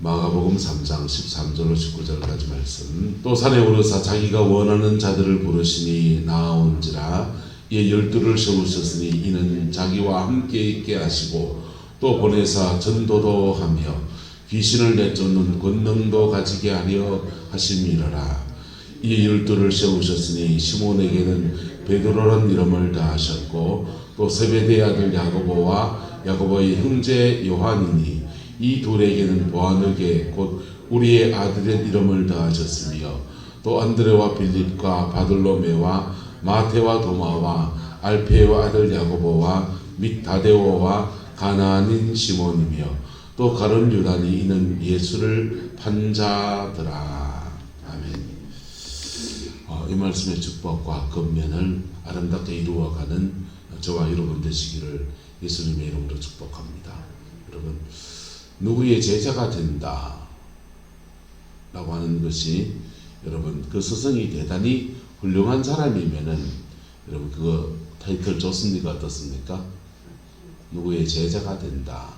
마가복음 3장 13절로 19절까지 말씀. 또 산에 오르사 자기가 원하는 자들을 부르시니 나아온지라. 이에 12를 세우셨으니 이는 자기와 함께 있게 하시고 또 보내사 전도도 하며 귀신을 내쫓는 권능도 가지게 하려 하심이라. 이에 12를 세우셨으니 시몬에게는 베드로라는 이름을 다하셨고 또 세베대의 아들 야고보와 야고보의 형제 요한이니 이 둘에게는 보아너게 곧 우리의 아들의 이름을 더하셨으며 또 안드레와 빌립과 바들로메와 마테와 도마와 알페와 아들 야고보와 및 다데오와 가나안인 시몬이며 또 가룟 유다니 이는 예수를 판 자더라. 아멘. 이 말씀의 축복과 권면을 아름답게 이루어가는 저와 여러분 되시기를 예수님의 이름으로 축복합니다. 여러분, 누구의 제자가 된다 라고 하는 것이 여러분 그 스승이 대단히 훌륭한 사람이면은 여러분 그거 타이틀 좋습니까? 어떻습니까? 누구의 제자가 된다.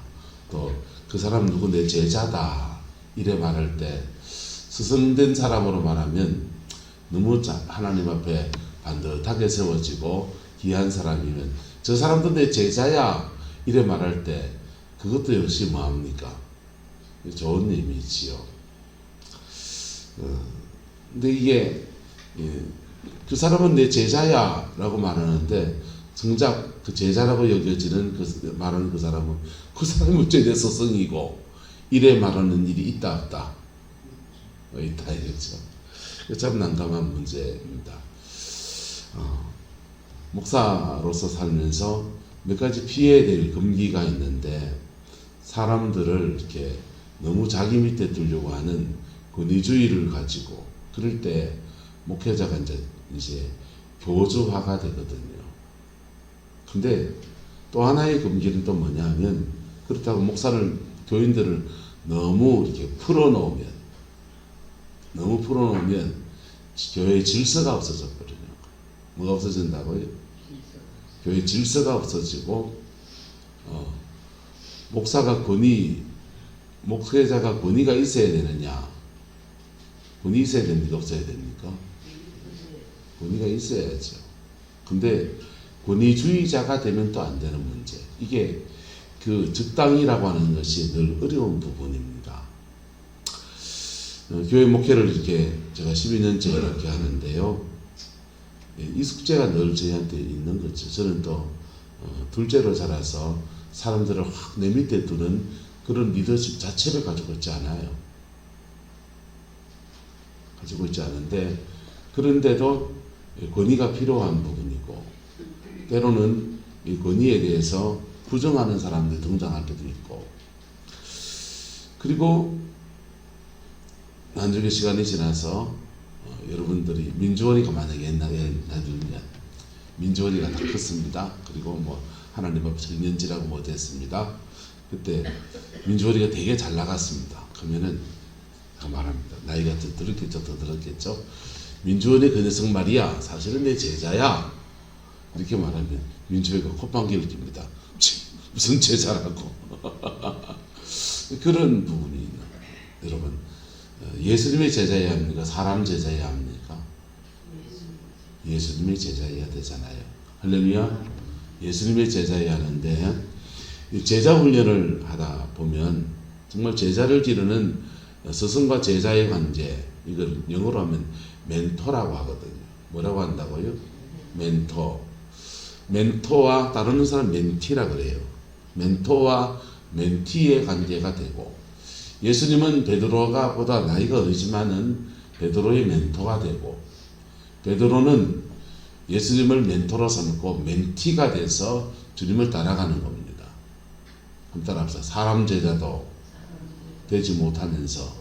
또 그 사람 누구 내 제자다 이래 말할 때 스승된 사람으로 말하면 너무 하나님 앞에 반듯하게 세워지고 귀한 사람이면 저 사람도 내 제자야 이래 말할 때 그것도 역시 뭐합니까? 좋은 의미지요. 근데 이게 그 사람은 내 제자야 라고 말하는데 정작 그 제자라고 여겨지는 말하는 그 사람은 어째 내 스승이고 이래 말하는 일이 있다 없다? 있다 이거죠. 참 난감한 문제입니다. 목사로서 살면서 몇 가지 피해야 될 금기가 있는데 사람들을 이렇게 너무 자기 밑에 두려고 하는 권위주의를 가지고 그럴 때 목회자가 이제 교주화가 되거든요. 근데 또 하나의 금기는 또 뭐냐 하면 그렇다고 교인들을 너무 이렇게 풀어놓으면 교회의 질서가 없어졌거든요. 뭐가 없어진다고요? 교회 질서가 없어지고 목회자가 권위가 있어야 되느냐? 권위 있어야 됩니까? 없어야 됩니까? 권위가 있어야죠. 근데 권위주의자가 되면 또 안 되는 문제. 이게 그 적당이라고 하는 것이 늘 어려운 부분입니다. 교회 목회를 이렇게 제가 12년째 이렇게 하는데요. 이 숙제가 늘 저희한테 있는 거죠. 저는 또 둘째로 자라서 사람들을 확 내 밑에 두는 그런 리더십 자체를 가지고 있지 않아요. 가지고 있지 않은데 그런데도 권위가 필요한 부분이고 때로는 이 권위에 대해서 부정하는 사람들이 등장할 때도 있고 그리고 나중에 시간이 지나서 여러분들이 민주원이가 만약에 옛날에 민주원이가 다 컸습니다. 그리고 뭐 하나님 앞에 청년지라고 못했습니다. 그때 민주원이가 되게 잘 나갔습니다. 그러면은 말합니다. 나이가 더 들었겠죠. 민주원이 그 녀석 말이야 사실은 내 제자야 이렇게 말하면 민주원이가 콧방귀를 낍니다. 무슨 제자라고 그런 부분이 있는 여러분 예수님의 제자여야 합니까? 사람 제자여야 합니까? 예수님의 제자여야 되잖아요. 할렐루야. 예수님의 제자여야 하는데 제자 훈련을 하다 보면 정말 제자를 기르는 스승과 제자의 관계 이걸 영어로 하면 멘토라고 하거든요. 뭐라고 한다고요? 멘토와 따르는 사람 멘티라 그래요. 멘토와 멘티의 관계가 되고 예수님은 베드로가 보다 나이가 어리지만은 베드로의 멘토가 되고 베드로는 예수님을 멘토로 삼고 멘티가 돼서 주님을 따라가는 겁니다. 한번 따라합시다. 사람 제자도 되지 못하면서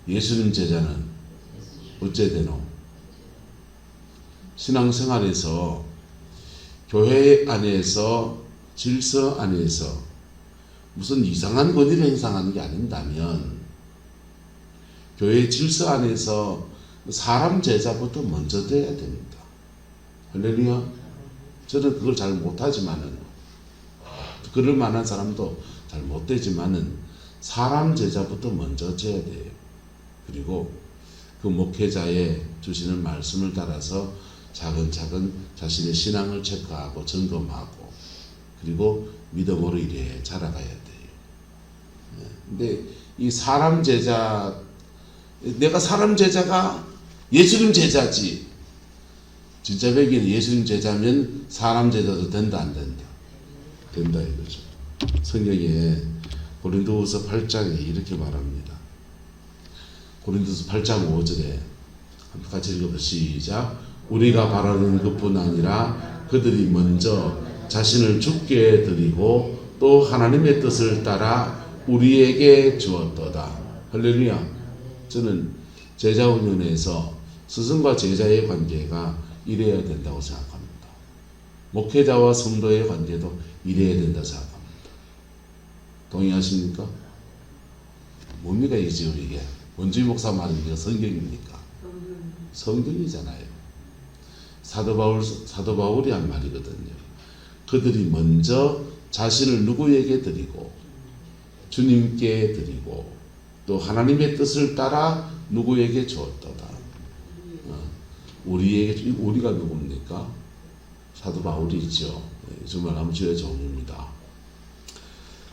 예수님 제자는 어째 되노? 신앙생활에서 교회 안에서 질서 안에서 무슨 이상한 권위를 행사하는 게 아닌다면 교회 질서 안에서 사람 제자부터 먼저 돼야 됩니다. 할렐루야. 저는 그걸 잘 못하지만은 그럴 만한 사람도 잘 못되지만은 사람 제자부터 먼저 져야 돼요. 그리고 그 목회자의 주시는 말씀을 따라서 차근차근 자신의 신앙을 체크하고 점검하고 그리고 믿음으로 이래 자라가야 돼요. 근데 이 사람 제자, 내가 사람 제자가 예수님 제자지. 진짜 배기는 예수님 제자면 사람 제자도 된다 안 된다? 된다 이거죠. 성경에 고린도후서 8장에 이렇게 말합니다. 고린도서 8장 5절에 같이 읽어보시죠. 시작. 우리가 바라는 것뿐 아니라 그들이 먼저 자신을 죽게 드리고 또 하나님의 뜻을 따라 우리에게 주었도다. 할렐루야. 저는 제자 훈련에서 스승과 제자의 관계가 이래야 된다고 생각합니다. 목회자와 성도의 관계도 이래야 된다고 생각합니다. 동의하십니까? 뭡니까 이게 지금 이게? 원주희 목사 말은 이게 성경입니까? 성경이잖아요. 사도 바울이 한 말이거든요. 그들이 먼저 자신을 누구에게 드리고 주님께 드리고 또 하나님의 뜻을 따라 누구에게 주었도다. 우리에게, 우리가 누굽니까? 사도 바울이죠. 정말 아무주의 종입니다.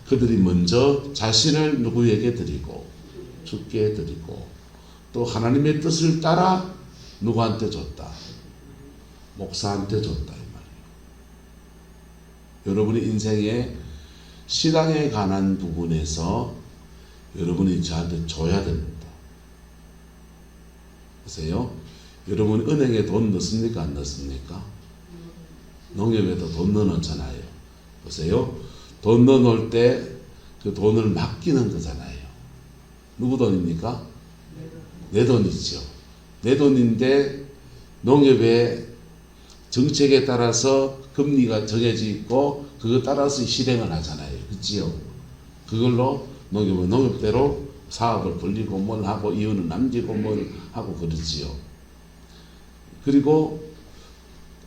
그들이 먼저 자신을 누구에게 드리고 주께 드리고 또 하나님의 뜻을 따라 누구한테 줬다? 목사한테 줬다 이 말이에요. 여러분의 인생의 신앙에 관한 부분에서 여러분이 저한테 줘야 됩니다. 보세요. 여러분 은행에 돈 넣습니까? 안 넣습니까? 농협에도 돈 넣어놓잖아요. 보세요. 돈 넣어놓을 때 그 돈을 맡기는 거잖아요. 누구 돈입니까? 내 돈이죠. 내 돈인데 농협의 정책에 따라서 금리가 정해져 있고 그거 따라서 실행을 하잖아요. 그렇지요? 그걸로 농협은 농협대로 사업을 벌리고 뭘 하고 이윤을 남기고 뭘 하고 그러지요. 그리고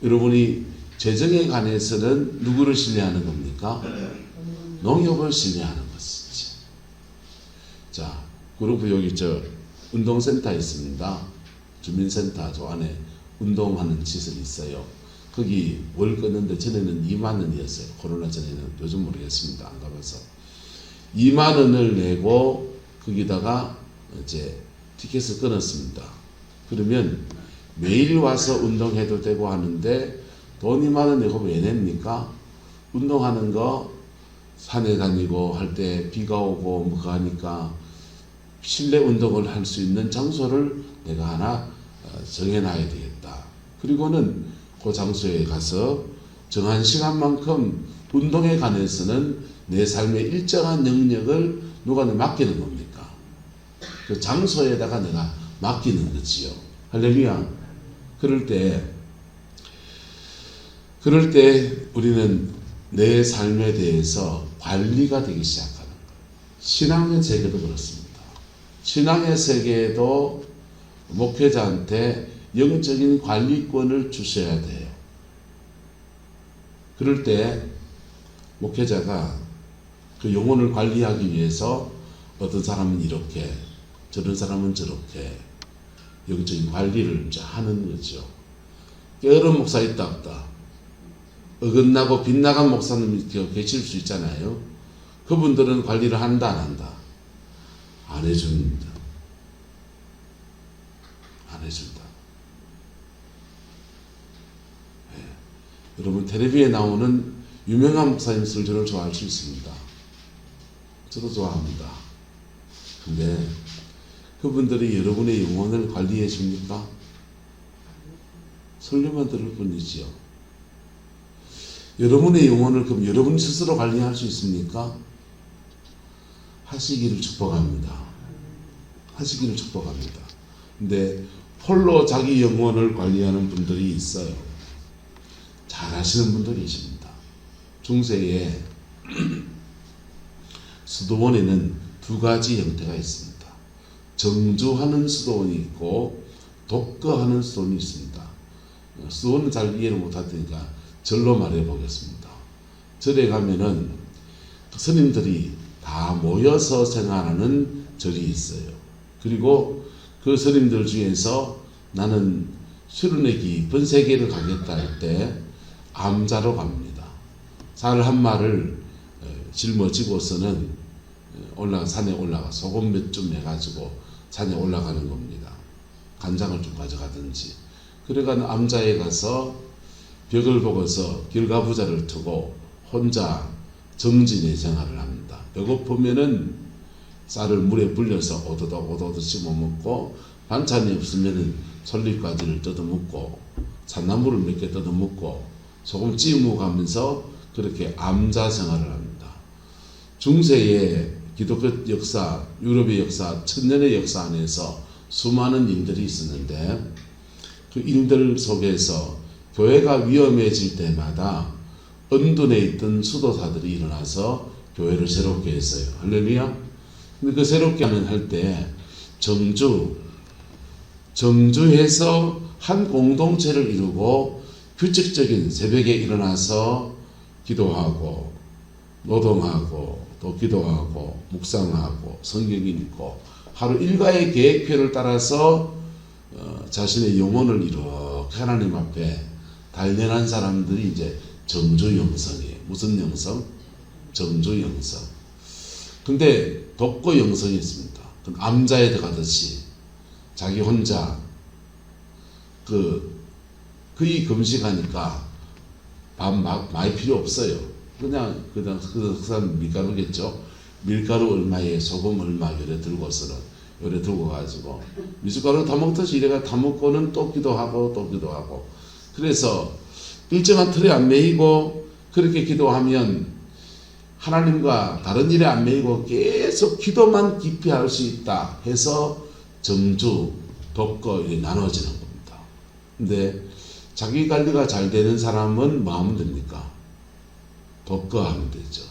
여러분이 재정에 관해서는 누구를 신뢰하는 겁니까? 농협을 신뢰하는 것이지. 자, 그리고 여기 운동센터 있습니다. 주민센터 저 안에 운동하는 시설이 있어요. 거기 월 끊는데 전에는 2만 원이었어요. 코로나 전에는. 요즘 모르겠습니다. 안 가봐서. 2만 원을 내고 거기다가 이제 티켓을 끊었습니다. 그러면 매일 와서 운동해도 되고 하는데 돈 2만 원 내고 왜 냅니까? 운동하는 거 산에 다니고 할 때 비가 오고 뭐 하니까 실내 운동을 할 수 있는 장소를 내가 하나 정해놔야 되겠다. 그리고는 그 장소에 가서 정한 시간만큼 운동에 관해서는 내 삶의 일정한 영역을 누가 맡기는 겁니까? 그 장소에다가 내가 맡기는 거지요. 할렐루야. 그럴 때 우리는 내 삶에 대해서 관리가 되기 시작하는 거예요. 신앙의 세계도 그렇습니다. 신앙의 세계에도 목회자한테 영적인 관리권을 주셔야 돼요. 그럴 때 목회자가 그 영혼을 관리하기 위해서 어떤 사람은 이렇게 저런 사람은 저렇게 영적인 관리를 이제 하는 거죠. 게으른 목사 있다 없다. 어긋나고 빗나간 목사님이 계실 수 있잖아요. 그분들은 관리를 한다 안 한다? 안 해줍니다. 안 해준다. 네. 여러분 텔레비에 나오는 유명한 목사님들 저를 좋아할 수 있습니다. 저도 좋아합니다. 근데 그분들이 여러분의 영혼을 관리해 줍니까? 설교만 들을 뿐이지요. 여러분의 영혼을 그럼 여러분 스스로 관리할 수 있습니까? 하시기를 축복합니다. 하시기를 축복합니다. 근데 홀로 자기 영혼을 관리하는 분들이 있어요. 잘 하시는 분들이 계십니다. 중세에 수도원에는 두 가지 형태가 있습니다. 정주하는 수도원이 있고 독거하는 수도원이 있습니다. 수도원은 잘 이해를 못하니까 절로 말해 보겠습니다. 절에 가면은 스님들이 다 모여서 생활하는 절이 있어요. 그리고 그 스님들 중에서 나는 수련의 깊은 세계를 가겠다 할 때 암자로 갑니다. 쌀 한 마를 짊어지고서는 산에 올라가 소금 몇 좀 해가지고 산에 올라가는 겁니다. 간장을 좀 가져가든지. 그래가 암자에 가서 벽을 보고서 길가부자를 두고 혼자 정진의 생활을 합니다. 배고프면은 쌀을 물에 불려서 오도독 씹어 먹고, 반찬이 없으면은 솔잎가지를 뜯어먹고, 산나물을 몇 개 뜯어먹고, 소금 찍어 가면서 그렇게 암자 생활을 합니다. 중세의 기독교 역사, 유럽의 역사, 천년의 역사 안에서 수많은 일들이 있었는데, 그 일들 속에서 교회가 위험해질 때마다 은둔에 있던 수도사들이 일어나서 교회를 새롭게 했어요. 할렐루야. 근데 그 새롭게 할 때 정주해서 한 공동체를 이루고 규칙적인 새벽에 일어나서 기도하고 노동하고 또 기도하고 묵상하고 성경 읽고 하루 일과의 계획표를 따라서 자신의 영혼을 이렇게 하나님 앞에 단련한 사람들이 이제 정주 영성이에요. 무슨 영성? 정주 영성. 근데 독고 영성이 있습니다. 암자에 들어가듯이 자기 혼자 거의 금식하니까 밥 많이 필요 없어요. 그냥 그 사람 밀가루겠죠. 밀가루 얼마에 소금 얼마 요래 들고서는 요래 들고 가지고 미숫가루 다 먹듯이 이래가 다 먹고는 또 기도하고 그래서 일정한 틀에 안 매이고 그렇게 기도하면 하나님과 다른 일에 안 매이고 계속 기도만 깊이 할 수 있다 해서 정주, 독거 이렇게 나눠지는 겁니다. 근데 자기 관리가 잘 되는 사람은 뭐 하면 됩니까? 독거 하면 되죠.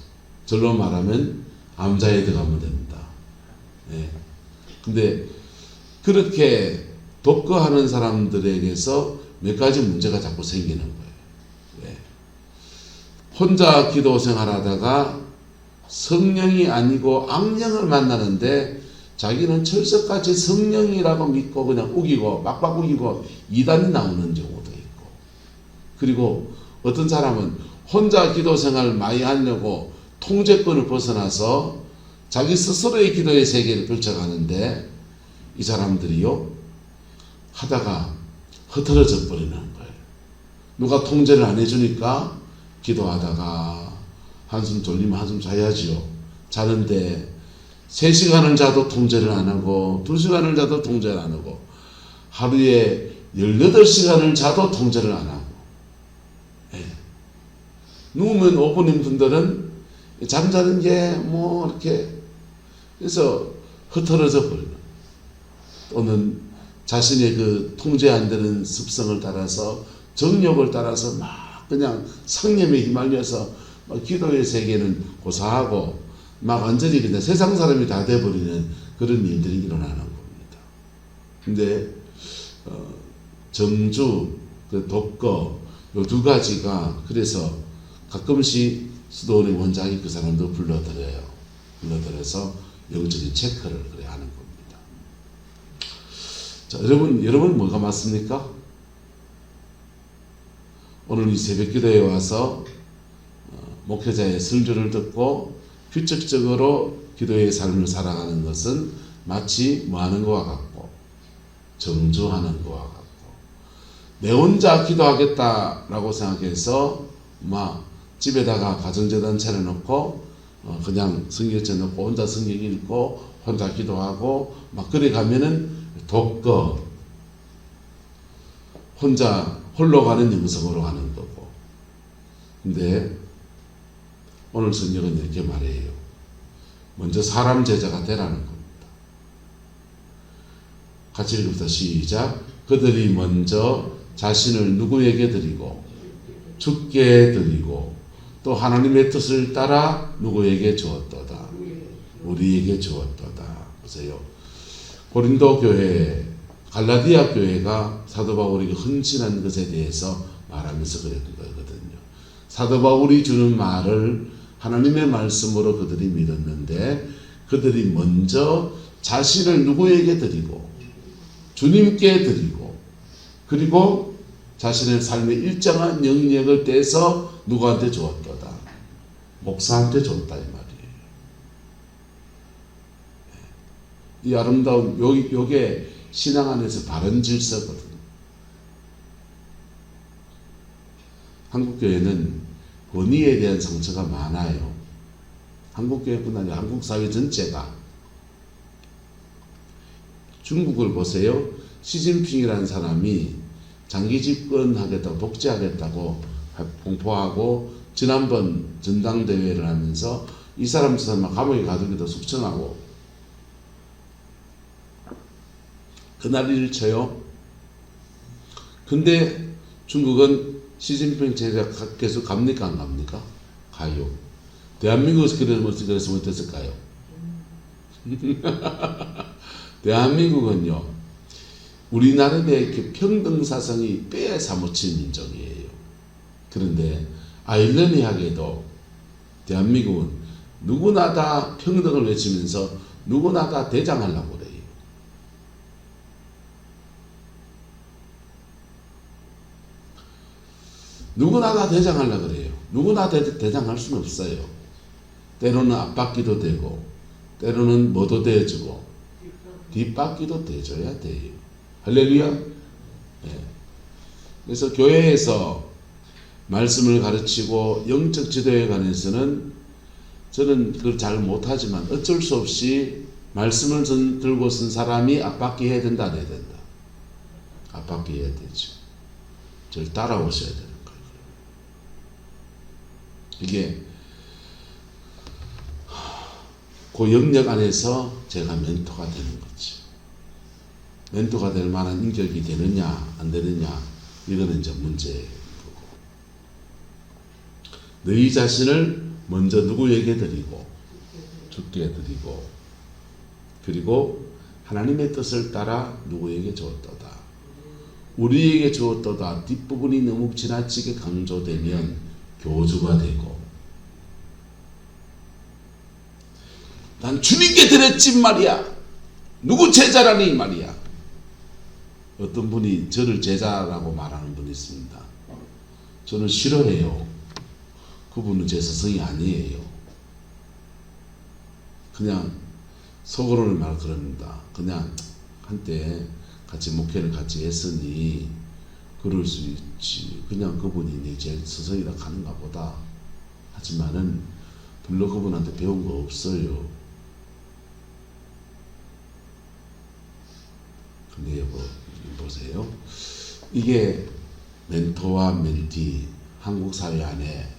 절로 말하면 암자에 들어가면 됩니다. 네. 근데 그렇게 독거하는 사람들에게서 몇 가지 문제가 자꾸 생기는 거예요. 왜? 혼자 기도 생활하다가 성령이 아니고 악령을 만나는데 자기는 철석같이 성령이라고 믿고 그냥 우기고 막박 우기고 이단이 나오는 경우도 있고, 그리고 어떤 사람은 혼자 기도 생활 많이 하려고 통제권을 벗어나서 자기 스스로의 기도의 세계를 펼쳐가는데 이 사람들이요 하다가 흐트러져 버리는 거예요. 누가 통제를 안 해주니까 기도하다가 한숨 돌리면 한숨 자야지요. 자는데 3시간을 자도 통제를 안 하고 2시간을 자도 통제를 안 하고 하루에 18시간을 자도 통제를 안 하고, 예. 누우면 5분인 분들은 잠자는 게 뭐 이렇게 그래서 흐트러져 버리는, 또는 자신의 그 통제 안 되는 습성을 따라서 정욕을 따라서 막 그냥 상념에 휘말려서 막 기도의 세계는 고사하고 막 완전히 그냥 세상 사람이 다 돼버리는 그런 일들이 일어나는 겁니다. 근데 정주, 그 독거 요 두 가지가 그래서 가끔씩 수도원의 원장이 그 사람도 불러들여서 영적인 체크를 그래 하는 겁니다. 자, 여러분 뭐가 맞습니까? 오늘 이 새벽 기도에 와서 목회자의 설교를 듣고 규칙적으로 기도의 삶을 살아가는 것은 마치 뭐 하는 것과 같고 정주하는 것과 같고, 내 혼자 기도하겠다라고 생각해서 막 집에다가 가정재단 차려놓고 그냥 성경책 놓고 혼자 성경 읽고 혼자 기도하고 막 그래 가면은 독거, 혼자 홀로 가는 영성으로 가는 거고. 근데 오늘 성경은 이렇게 말해요. 먼저 사람 제자가 되라는 겁니다. 같이 읽읍시다. 시작. 그들이 먼저 자신을 누구에게 드리고 주께 드리고 또 하나님의 뜻을 따라 누구에게 주었도다. 우리에게 주었도다. 보세요. 고린도 교회, 갈라디아 교회가 사도 바울이 헌신한 것에 대해서 말하면서 그랬던 거거든요. 사도 바울이 주는 말을 하나님의 말씀으로 그들이 믿었는데 그들이 먼저 자신을 누구에게 드리고 주님께 드리고 그리고 자신의 삶의 일정한 영역을 떼서 누구한테 주었도다? 목사한테 줬다 이 말이에요. 이 아름다운 요게 신앙 안에서 바른 질서거든요. 한국교회는 권위에 대한 상처가 많아요. 한국교회뿐 아니라 한국 사회 전체가. 중국을 보세요. 시진핑이라는 사람이 장기 집권하겠다고 독재하겠다고 공포하고 지난번 전당대회를 하면서 이 사람 저 사람 감옥에 가두기도 숙청하고 그날을 쳐요. 근데 중국은 시진핑 제자 계속 갑니까 안 갑니까? 가요. 대한민국에서 그랬으면 어땠을까요? 대한민국은요 우리나라의 평등사상이 뼈에 사무친 민족이에요. 그런데 아이러니하게도 대한민국은 누구나 다 평등을 외치면서 누구나 다 대장하려고 그래요. 누구나 다 대장하려고 그래요. 누구나 대장할 수는 없어요. 때로는 앞바퀴도 되고 때로는 뭐도 대주고 뒷바퀴도 대줘야 돼요. 할렐루야. 네. 그래서 교회에서 말씀을 가르치고 영적 지도에 관해서는 저는 그걸 잘 못하지만 어쩔 수 없이 말씀을 들고 쓴 사람이 앞바퀴 해야 된다 안 해야 된다? 앞바퀴 해야 되죠. 저를 따라오셔야 되는 거예요. 이게 그 영역 안에서 제가 멘토가 되는 거죠. 멘토가 될 만한 인격이 되느냐 안 되느냐 이거는 이제 문제인 거고, 너희 자신을 먼저 누구에게 드리고 주께 드리고 그리고 하나님의 뜻을 따라 누구에게 주었도다. 우리에게 주었도다 뒷부분이 너무 지나치게 강조되면 교주가 되고 난 주님께 드렸지 말이야. 누구 제자라니 말이야. 어떤 분이 저를 제자라고 말하는 분이 있습니다. 저는 싫어해요. 그분은 제 스승이 아니에요. 그냥 속으로는 말 그럽니다. 그냥 한때 같이 목회를 같이 했으니 그럴 수 있지. 그냥 그분이 제 스승이라 하는가 보다. 하지만은 별로 그분한테 배운 거 없어요. 근데 여보 보세요. 이게 멘토와 멘티, 한국 사회 안에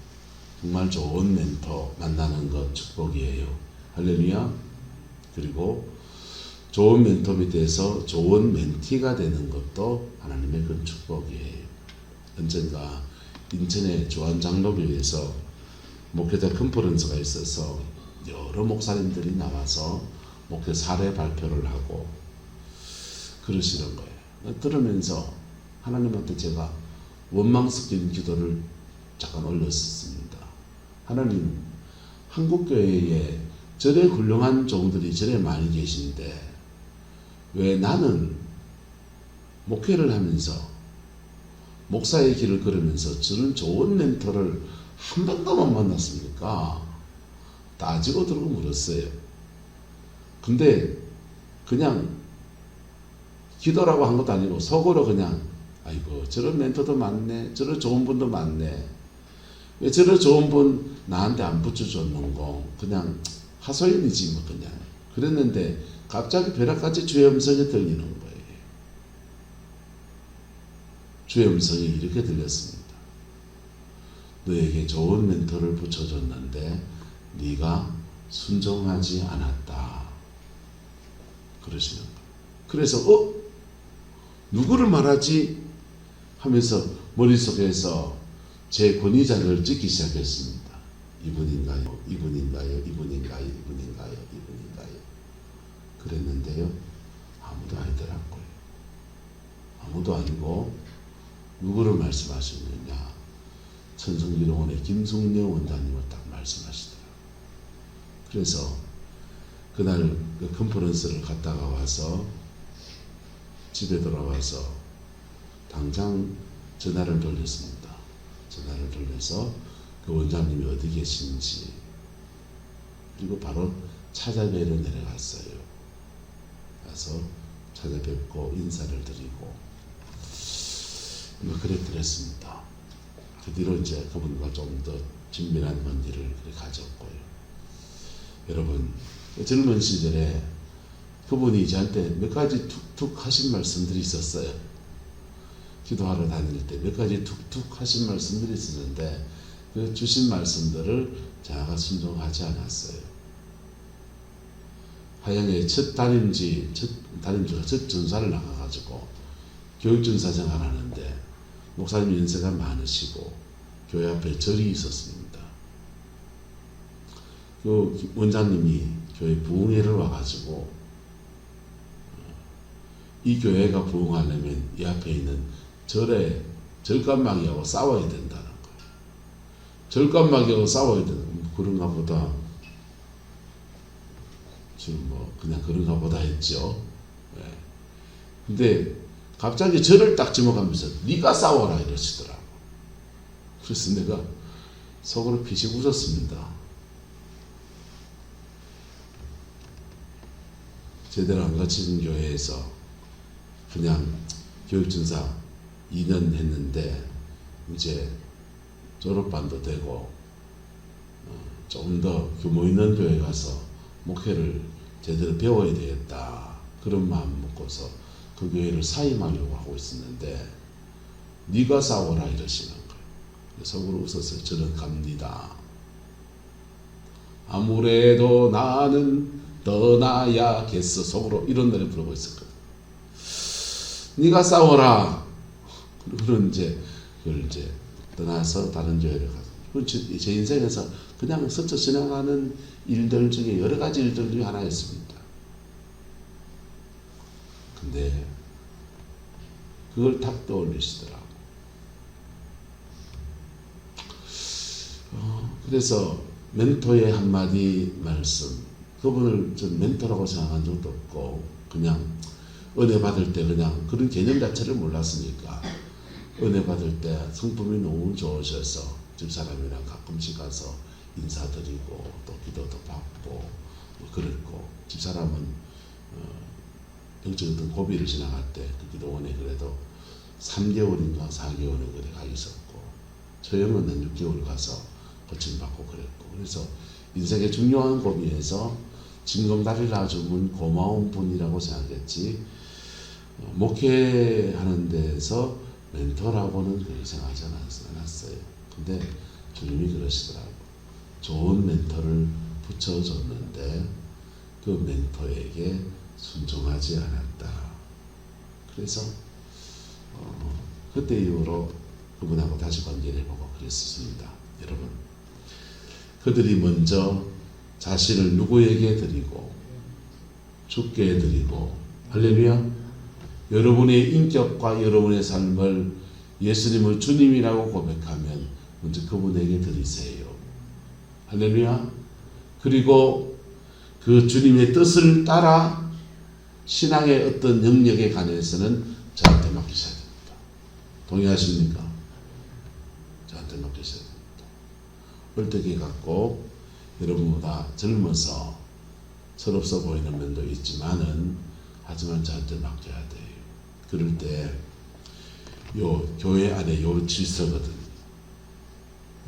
정말 좋은 멘토 만나는 것 축복이에요. 할렐루야. 그리고 좋은 멘토 밑에서 좋은 멘티가 되는 것도 하나님의 큰 축복이에요. 언젠가 인천의 주한장로교회에서 목회자 컨퍼런스가 있어서 여러 목사님들이 나와서 목회 사례 발표를 하고 그러시는 거예요. 들으면서 하나님한테 제가 원망스러운 기도를 잠깐 올렸었습니다. 하나님, 한국교회에 저래 훌륭한 종들이 저래 많이 계신데 왜 나는 목회를 하면서 목사의 길을 걸으면서 저런 좋은 멘토를 한 번도 못 만났습니까? 따지고 들고 물었어요. 근데 그냥 기도라고 한 것도 아니고 속으로 그냥 아이고 저런 멘토도 많네, 저런 좋은 분도 많네, 왜 저런 좋은 분 나한테 안 붙여줬는고, 그냥 하소연이지 뭐 그냥 그랬는데 갑자기 벼락같이 주의 음성이 들리는 거예요. 주의 음성이 이렇게 들렸습니다. 너에게 좋은 멘토를 붙여줬는데 네가 순종하지 않았다. 그러시는 거예요. 그래서 누구를 말하지 하면서 머릿속에서 제 권위자를 찍기 시작했습니다. 이분인가요? 이분인가요? 이분인가요? 이분인가요? 이분인가요? 그랬는데요, 아무도 아니더라고요. 아무도 아니고 누구를 말씀하시느냐, 천성기도원의 김승려 원장님을 딱 말씀하셨어요. 말씀하시더라고요. 그래서 그날 그 컨퍼런스를 갔다가 와서 집에 돌아와서 당장 전화를 돌렸습니다. 전화를 돌려서 그 원장님이 어디 계신지, 그리고 바로 찾아뵈러 내려갔어요. 가서 찾아뵙고 인사를 드리고 그랬습니다. 그 뒤로 이제 그분과 좀 더 친밀한 관계를 가졌고요. 여러분, 젊은 시절에 그분이 저한테 몇 가지 툭툭 하신 말씀들이 있었어요. 기도하러 다닐 때 몇 가지 툭툭 하신 말씀들이 있었는데 그 주신 말씀들을 제가 순종하지 않았어요. 하양에 첫 담임주가 첫 전사를 나가가지고 교육전사 생활하는데 목사님 연세가 많으시고 교회 앞에 절이 있었습니다. 그 원장님이 교회 부흥회를 와가지고 이 교회가 부흥하려면 이 앞에 있는 절간마귀하고 싸워야 된다는 거예요. 절간마귀하고 싸워야 된다. 그런가 보다. 지금 그냥 그런가 보다 했죠. 네. 근데 갑자기 저를 딱 지목하면서 네가 싸워라 이러시더라고. 그래서 내가 속으로 피식 웃었습니다. 제대로 안 갖춘 교회에서 그냥 교육전사 2년 했는데 이제 졸업반도 되고 좀 더 규모 있는 교회 가서 목회를 제대로 배워야 되겠다, 그런 마음 먹고서 그 교회를 사임하려고 하고 있었는데 네가 싸워라 이러시는 거예요. 속으로 웃었어요. 저는 갑니다. 아무래도 나는 떠나야겠어. 속으로 이런 노래 부르고 있었거든. 네가 싸워라. 그런 그걸 이제 떠나서 다른 교회를 가서, 제 인생에서 그냥 스쳐 지나가는 일들 중에 여러 가지 일들 중에 하나였습니다. 근데 그걸 탁 떠올리시더라고. 그래서 멘토의 한마디 말씀, 그분을 전 멘토라고 생각한 적도 없고 그냥 은혜 받을 때 그냥 그런 개념 자체를 몰랐으니까 은혜 받을 때 성품이 너무 좋으셔서 집사람이랑 가끔씩 가서 인사드리고 또 기도도 받고 그랬고, 집사람은 영적 어떤 고비를 지나갈 때 그 기도원에 그래도 3개월인가 4개월을 그래 가 있었고, 저 형은 한 6개월 가서 고침받고 그랬고, 그래서 인생의 중요한 고비에서 징검다리를 놔주면 고마운 분이라고 생각했지, 목회하는 데에서 멘토라고는 그렇게 생각하지 않았어요. 근데 주님이 그러시더라고. 좋은 멘토를 붙여줬는데 그 멘토에게 순종하지 않았다. 그래서 그때 이후로 그분하고 다시 관계를 해보고 그랬습니다. 여러분, 그들이 먼저 자신을 누구에게 드리고 주께 드리고, 할렐루야, 여러분의 인격과 여러분의 삶을 예수님을 주님이라고 고백하면 먼저 그분에게 드리세요. 할렐루야. 그리고 그 주님의 뜻을 따라 신앙의 어떤 영역에 관해서는 저한테 맡기셔야 됩니다. 동의하십니까? 저한테 맡기셔야 됩니다. 얼떨결에 갖고 여러분보다 젊어서 철없어 보이는 면도 있지만은 하지만 저한테 맡겨야 돼요. 그럴 때 요 교회 안에 요 질서거든요.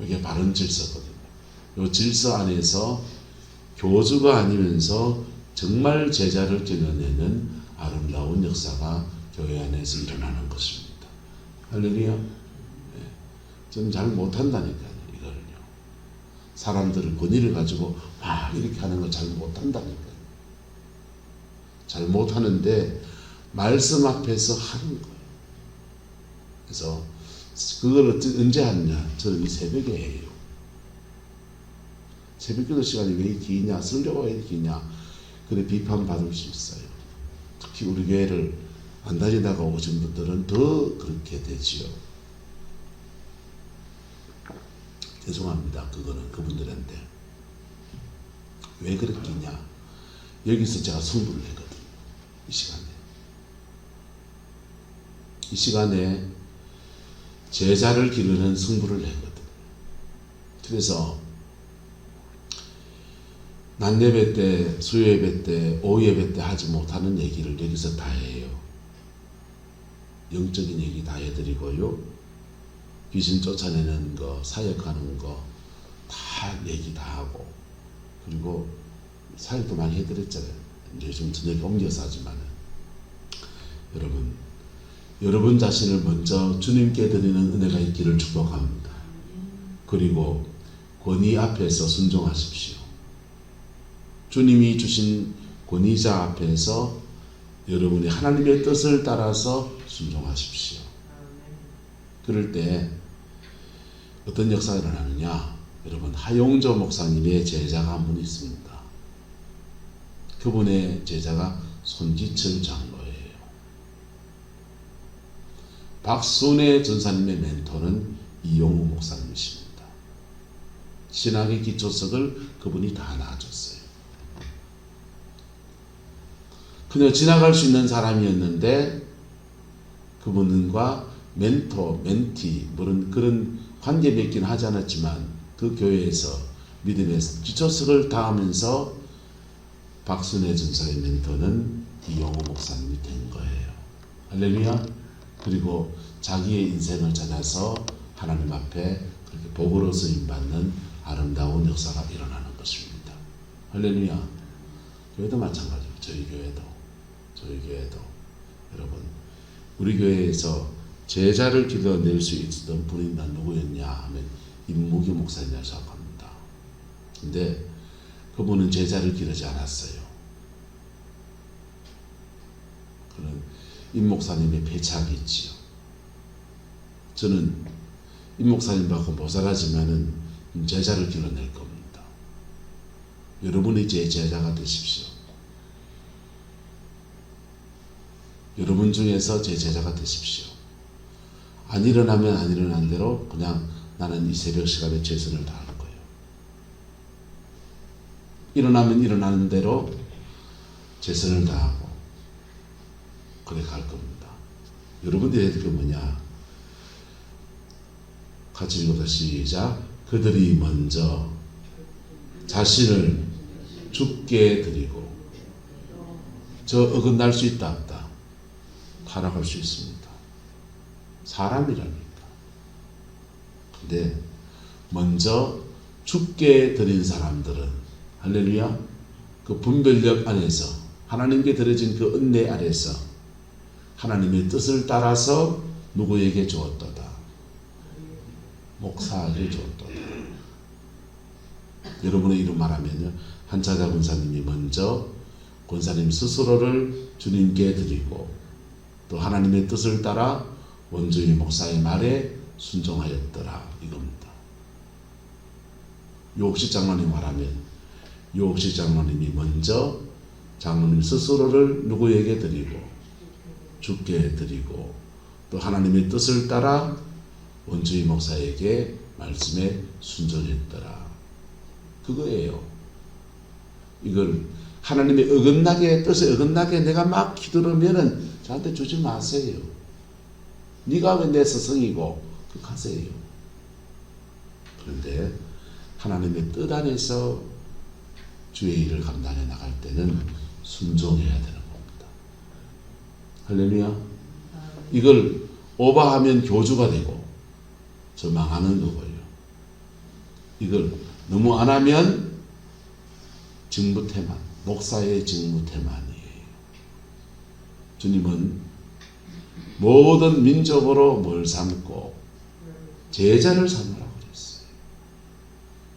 이게 바른 질서거든요. 요 질서 안에서 교주가 아니면서 정말 제자를 길러내는 아름다운 역사가 교회 안에서 일어나는 것입니다. 할렐루야. 네. 저는 잘 못한다니까요. 이거를요. 사람들을 권위를 가지고 막 이렇게 하는 걸 잘 못한다니까요. 잘 못하는데 말씀 앞에서 하는 거예요. 그래서 그걸 언제 하느냐? 저는 이 새벽에 해요. 새벽기도 시간이 왜 기냐? 설교가 왜 기냐? 그래 비판받을 수 있어요. 특히 우리 교회를 안 다니다가 오신 분들은 더 그렇게 되지요. 죄송합니다. 그거는 그분들한테. 왜 그랬겠냐? 여기서 제가 승부를 했거든요. 이 시간에 제자를 기르는 승부를 했거든요. 그래서 낮예배 때, 수요예배 때, 오후예배 때 하지 못하는 얘기를 여기서 다 해요. 영적인 얘기 다 해드리고요. 귀신 쫓아내는 거, 사역하는 거 다 얘기 다 하고, 그리고 사역도 많이 해드렸잖아요. 이제 좀 저녁에 옮겨서 하지만은, 여러분 자신을 먼저 주님께 드리는 은혜가 있기를 축복합니다. 그리고 권위 앞에서 순종하십시오. 주님이 주신 권위자 앞에서 여러분이 하나님의 뜻을 따라서 순종하십시오. 그럴 때 어떤 역사가 일어나느냐? 여러분, 하용조 목사님의 제자가 한 분 있습니다. 그분의 제자가 손기철 장로예요. 박순애 전사님의 멘토는 이용우 목사님이십니다. 신학의 기초석을 그분이 다 놔줬어요. 그냥 지나갈 수 있는 사람이었는데 그분과 멘토, 멘티 그런 관계 맺긴 하지 않았지만 그 교회에서 믿음의 기초석을 다하면서 박순애 전사의 멘토는 이용우 목사님이 된 거예요. 할렐루야. 그리고 자기의 인생을 찾아서 하나님 앞에 그렇게 복으로 쓰임받는 아름다운 역사가 일어나는 것입니다. 할렐루야. 교회도 마찬가지예요. 저희 교회도 여러분, 우리 교회에서 제자를 길러낼 수 있었던 분이 난 누구였냐 하면 임무기 목사님이라고 생각합니다. 근데 그분은 제자를 기르지 않았어요. 그는 임 목사님의 배착이 있지요. 저는 임 목사님하고 모자라지만은 제자를 길러낼 겁니다. 여러분이 제 제자가 되십시오. 여러분 중에서 제 제자가 되십시오. 안 일어나면 안 일어난 대로 그냥 나는 이 새벽 시간에 최선을 다할 거예요. 일어나면 일어나는 대로 최선을 다하고 그래 갈 겁니다. 여러분들이 해야 될 게 뭐냐? 같이 읽어보자. 시작. 그들이 먼저 자신을 죽게 드리고 저 어긋날 수 있다 없다? 타락할 수 있습니다. 사람이라니까. 근데 먼저 죽게 드린 사람들은 할렐루야, 그 분별력 안에서 하나님께 드려진 그 은혜 아래서 하나님의 뜻을 따라서 누구에게 주었도다? 목사에게 주었도다. 여러분의 이름 말하면요, 한차자 권사님이 먼저 권사님 스스로를 주님께 드리고 또 하나님의 뜻을 따라 원주의 목사의 말에 순종하였더라 이겁니다. 유옥식 장로님 말하면 유옥식 장로님이 먼저 장로님 스스로를 누구에게 드리고 주께 드리고 또 하나님의 뜻을 따라 원주의 목사에게 말씀에 순종했더라. 그거예요. 이걸 하나님의 어긋나게 뜻에 어긋나게 내가 막 기도하면은 저한테 주지 마세요. 네가 왜 내 스승이고 그렇게 하세요. 그런데 하나님의 뜻 안에서 주의 일을 감당해 나갈 때는 순종해야 되는 겁니다. 할렐루야. 이걸 오버하면 교주가 되고 저 망하는 거고요. 이걸 너무 안 하면 직무태만, 목사의 직무태만이에요. 주님은 모든 민족으로 뭘 삼고 제자를 삼으라고 그랬어요.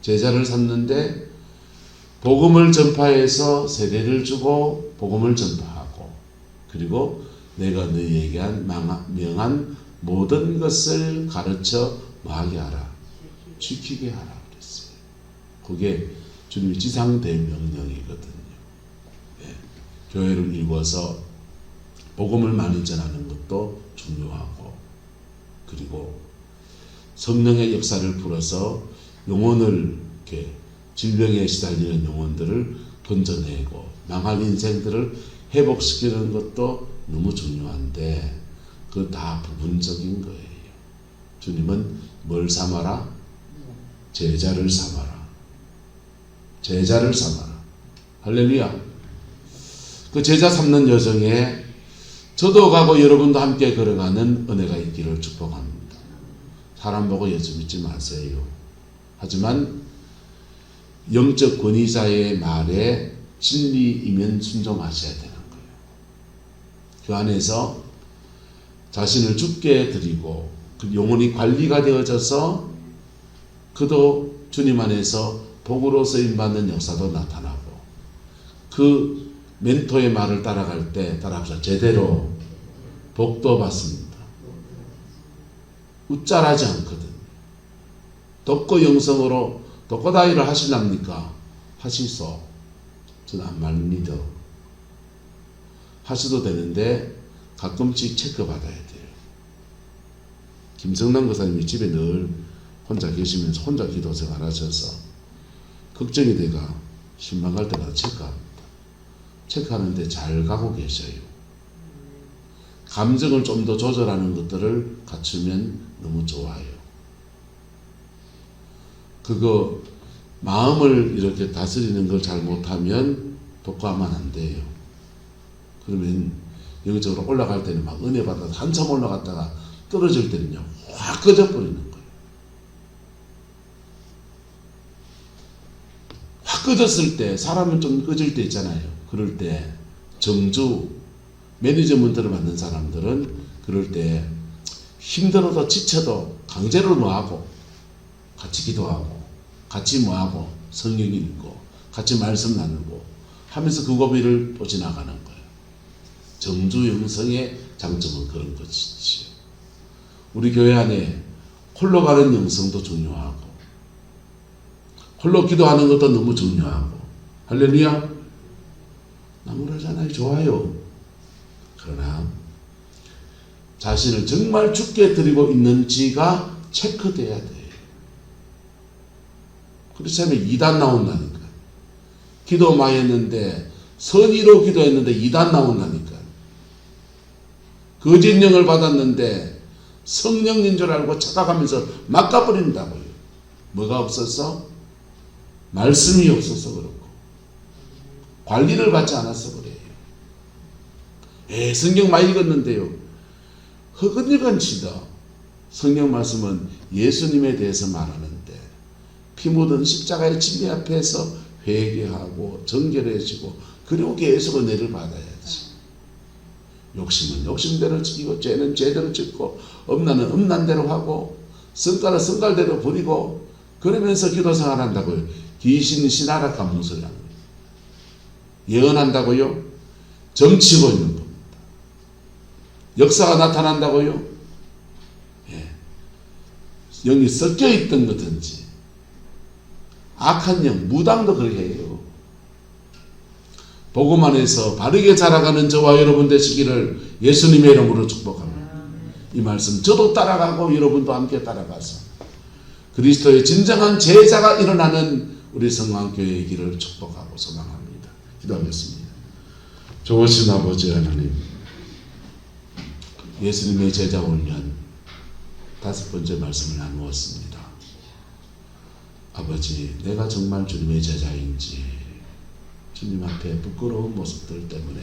제자를 삼는데 복음을 전파해서 세례를 주고 복음을 전파하고 그리고 내가 너희에게 한 명한 모든 것을 가르쳐 뭐하게 하라? 지키게 하라 그랬어요. 그게 주님의 지상대명령이거든요. 네. 교회를 이루어서 복음을 많이 전하는 것도 중요하고 그리고 성령의 역사를 풀어서 영혼을 이렇게 질병에 시달리는 영혼들을 건져내고 망할 인생들을 회복시키는 것도 너무 중요한데 그거 다 부분적인 거예요. 주님은 뭘 삼아라? 제자를 삼아라. 제자를 삼아라. 할렐루야. 그 제자 삼는 여정에 저도 가고 여러분도 함께 걸어가는 은혜가 있기를 축복합니다. 사람 보고 여쭈지 마세요. 하지만 영적 권위자의 말에 진리이면 순종하셔야 되는 거예요. 그 안에서 자신을 주께 드리고 그 영혼이 관리가 되어져서 그도 주님 안에서 복으로 쓰임받는 역사도 나타나고 그 멘토의 말을 따라갈 때 따라합시다. 제대로 복도 받습니다. 웃잘하지 않거든. 덕고 영성으로 덕고다이를 하실랍니까? 하시소. 저는 안 말립니다. 하셔도 되는데 가끔씩 체크받아야 돼요. 김성남 교사님이 집에 늘 혼자 계시면서 혼자 기도 생활 하셔서 걱정이 돼가 신방 갈 때마다 체크합니다. 체크하는데 잘 가고 계셔요. 감정을 좀 더 조절하는 것들을 갖추면 너무 좋아요. 그거 마음을 이렇게 다스리는 걸 잘 못하면 독과하면 안 돼요. 그러면 영적으로 올라갈 때는 막 은혜 받아서 한참 올라갔다가 떨어질 때는요 확 꺼져버리는 거예요. 확 꺼졌을 때 사람은 좀 꺼질 때 있잖아요. 그럴 때 정주 매니저먼트를 받는 사람들은 그럴 때 힘들어도 지쳐도 강제로 뭐하고 같이 기도하고 같이 뭐하고 성경 읽고 같이 말씀 나누고 하면서 그 고비를 또 지나가는 거예요. 정주 영성의 장점은 그런 것이지요. 우리 교회 안에 홀로 가는 영성도 중요하고 홀로 기도하는 것도 너무 중요하고 할렐루야. 나무라잖아요. 좋아요. 그러나 자신을 정말 주께 드리고 있는지가 체크돼야 돼요. 그렇지 않으면 2단 나온다니까. 기도 많이 했는데 선의로 기도했는데 2단 나온다니까. 거짓 영을 받았는데 성령인 줄 알고 착각하면서 막 가버린다고요. 뭐가 없어서? 말씀이 없어서 그렇고 관리를 받지 않아서 그래요. 성경 많이 읽었는데요. 허근이건치다. 성경 말씀은 예수님에 대해서 말하는데 피 묻은 십자가의 진리 앞에서 회개하고 정결해지고 그리고 계속 은혜를 받아야지. 욕심은 욕심대로 지키고 죄는 죄대로 짓고 음란은 음란대로 하고 성깔은 성깔대로 부리고 그러면서 기도 생활한다고요. 귀신 신하라 감는 소리 합니다. 예언한다고요. 점치고 있는 겁니다. 역사가 나타난다고요. 영이 섞여 있던 거든지 악한 영 무당도 그렇게 해요. 복음 안에서 바르게 자라가는 저와 여러분 되시기를 예수님의 이름으로 축복합니다. 이 말씀 저도 따라가고 여러분도 함께 따라가서 그리스도의 진정한 제자가 일어나는 우리 성황교회의 길을 축복하고 소망합니다. 기도하겠습니다. 좋으신 아버지 하나님, 예수님의 제자 훈련 5번째 말씀을 나누었습니다. 아버지, 내가 정말 주님의 제자인지 주님 앞에 부끄러운 모습들 때문에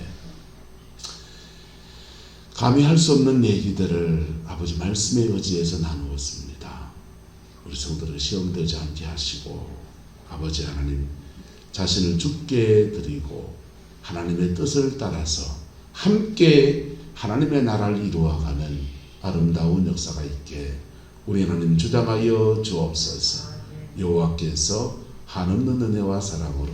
감히 할 수 없는 얘기들을 아버지 말씀의 의지에서 나누었습니다. 우리 성도를 시험되지 않게 하시고 아버지 하나님 자신을 주께 드리고 하나님의 뜻을 따라서 함께 하나님의 나라를 이루어가는 아름다운 역사가 있게 우리 하나님 주장하여 주옵소서. 여호와께서 한없는 은혜와 사랑으로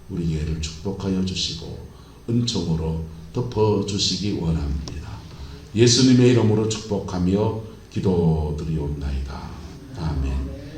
우리 교회를 축복하여 주시고 은총으로 덮어주시기 원합니다. 예수님의 이름으로 축복하며 기도드리옵나이다. 아멘.